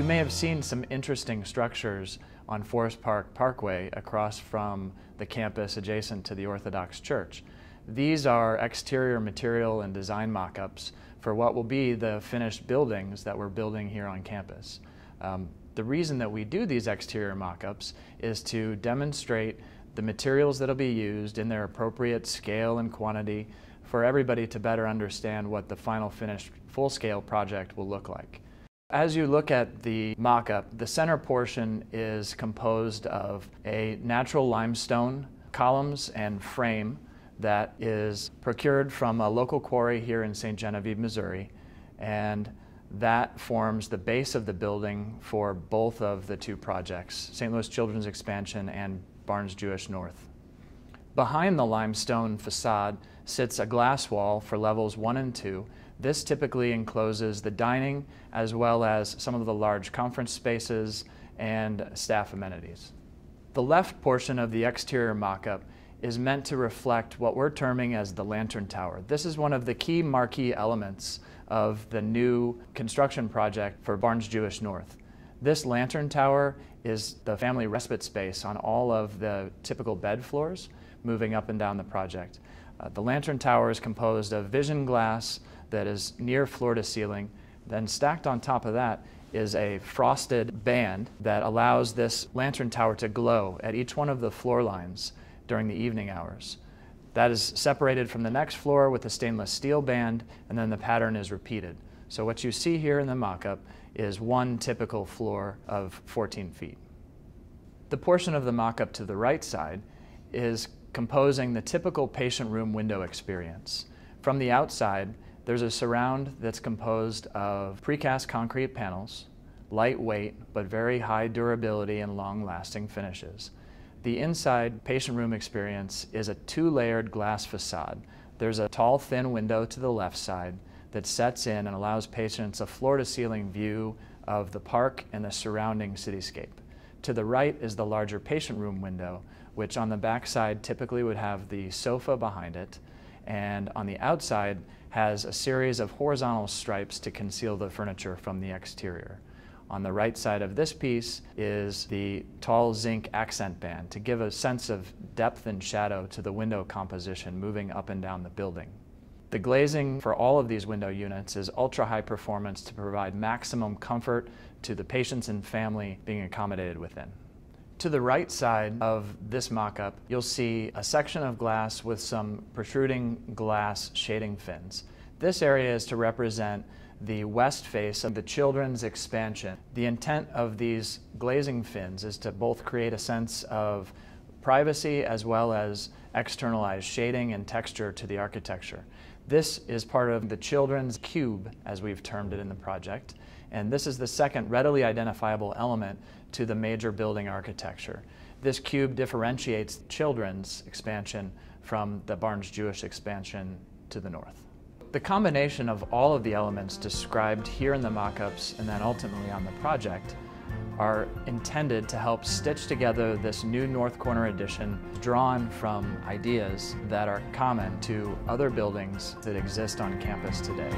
may have seen some interesting structures on Forest Park Parkway across from the campus adjacent to the Orthodox Church. These are exterior material and design mock-ups for what will be the finished buildings that we're building here on campus. The reason that we do these exterior mock-ups is to demonstrate the materials that will be used in their appropriate scale and quantity for everybody to better understand what the final finished full-scale project will look like. As you look at the mock-up, the center portion is composed of a natural limestone columns and frame that is procured from a local quarry here in St. Genevieve, Missouri, and that forms the base of the building for both of the two projects, St. Louis Children's Expansion and Barnes Jewish North. Behind the limestone facade sits a glass wall for levels 1 and 2. This typically encloses the dining as well as some of the large conference spaces and staff amenities. The left portion of the exterior mock-up is meant to reflect what we're terming as the lantern tower. This is one of the key marquee elements of the new construction project for Barnes Jewish North. This lantern tower is the family respite space on all of the typical bed floors moving up and down the project. The lantern tower is composed of vision glass that is near floor to ceiling. Then stacked on top of that is a frosted band that allows this lantern tower to glow at each one of the floor lines during the evening hours. That is separated from the next floor with a stainless steel band, and then the pattern is repeated. So what you see here in the mock-up is one typical floor of 14 feet. The portion of the mock-up to the right side is composing the typical patient room window experience. From the outside, there's a surround that's composed of precast concrete panels, lightweight but very high durability and long-lasting finishes. The inside patient room experience is a 2-layered glass facade. There's a tall, thin window to the left side that sets in and allows patients a floor-to-ceiling view of the park and the surrounding cityscape. To the right is the larger patient room window, which on the back side typically would have the sofa behind it, and on the outside has a series of horizontal stripes to conceal the furniture from the exterior. On the right side of this piece is the tall zinc accent band to give a sense of depth and shadow to the window composition moving up and down the building. The glazing for all of these window units is ultra-high performance to provide maximum comfort to the patients and family being accommodated within. To the right side of this mock-up, you'll see a section of glass with some protruding glass shading fins. This area is to represent the west face of the children's expansion. The intent of these glazing fins is to both create a sense of privacy as well as externalized shading and texture to the architecture. This is part of the children's cube, as we've termed it in the project, and this is the second readily identifiable element to the major building architecture. This cube differentiates children's expansion from the Barnes Jewish expansion to the north. The combination of all of the elements described here in the mock-ups and then ultimately on the project are intended to help stitch together this new North Corner addition drawn from ideas that are common to other buildings that exist on campus today.